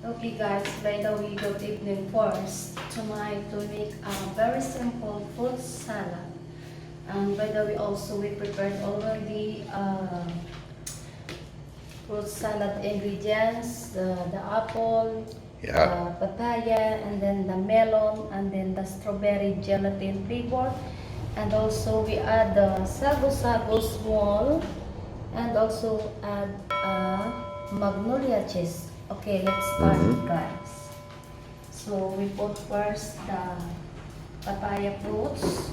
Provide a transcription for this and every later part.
Okay guys, by the way, good evening first. Tonight we make a very simple fruit salad. And by the way, also we prepared already fruit salad ingredients, the apple, Yeah. the papaya, and then the melon, and then the strawberry gelatin flavor. And also we add the sago-sago small, and also add magnolia cheese. Okay, let's start guys. So we put first the papaya fruits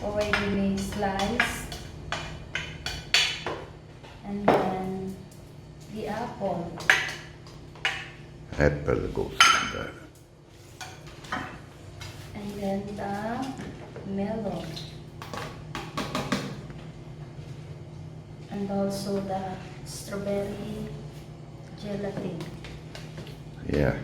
already made sliced, and then the apple, Apple goes in there. and then the melon, and also the strawberry gelatin. Yeah.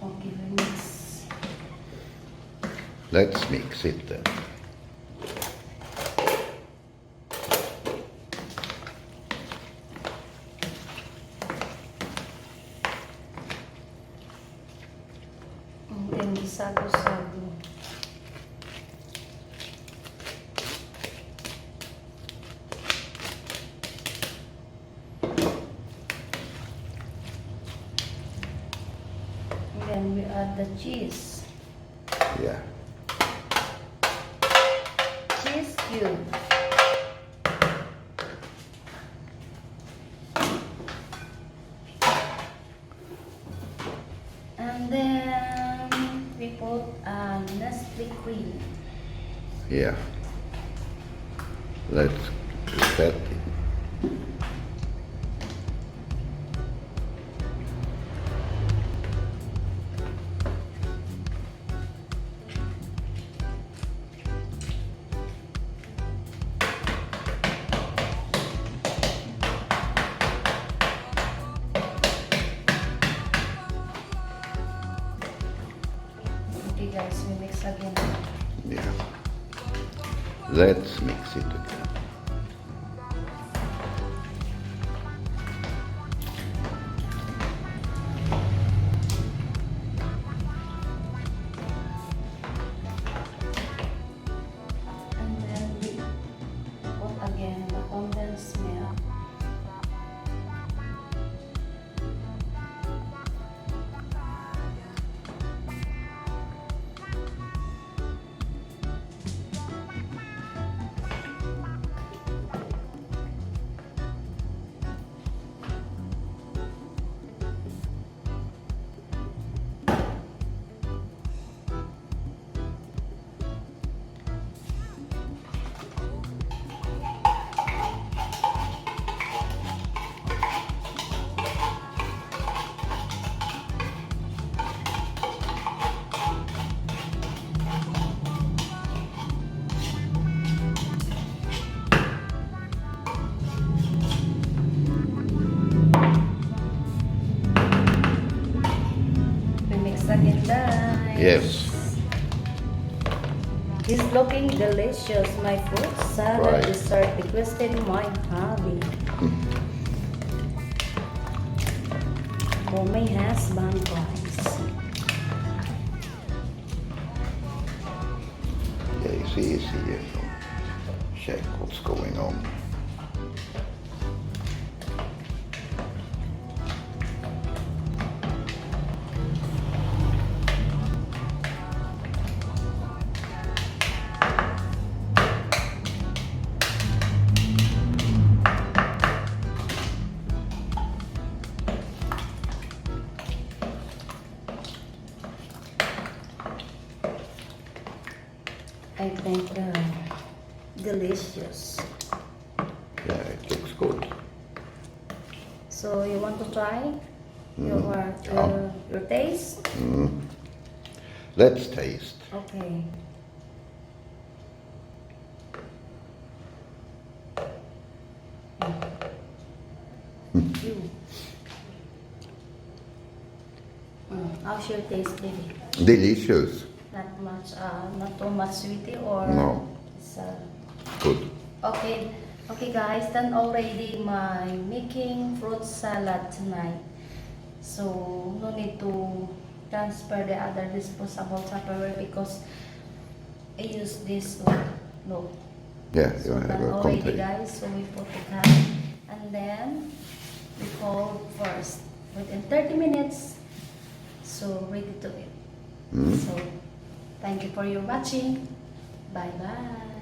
Okay, we mix. Let's mix it then. And then the sago-sago. And then we add the cheese. Yeah. Cheese cube. And then we put Nestle cream. Yeah. Let's set it. Okay guys, we mix again. Yeah. Let's mix it again. And then we put again the condensed milk. We mix again guys. Yes. It's looking delicious. My fruit salad Right. dessert requested my hobby. For my husband guys. Yeah, it's easy to check what's going on. I think delicious. Yeah, it looks good. So you want to try your taste? Let's taste. Okay. You. How's your taste, baby? Delicious. Not much, not too much sweetie or No. it's food. Okay, okay guys, done already my making fruit salad tonight. So no need to transfer the other disposable Tupperware because I use this one. No. Yeah, you So want to have done a already container. guys. So we put the can and then we cold first within 30 minutes. So ready to eat. Mm. So thank you for your watching. Bye bye.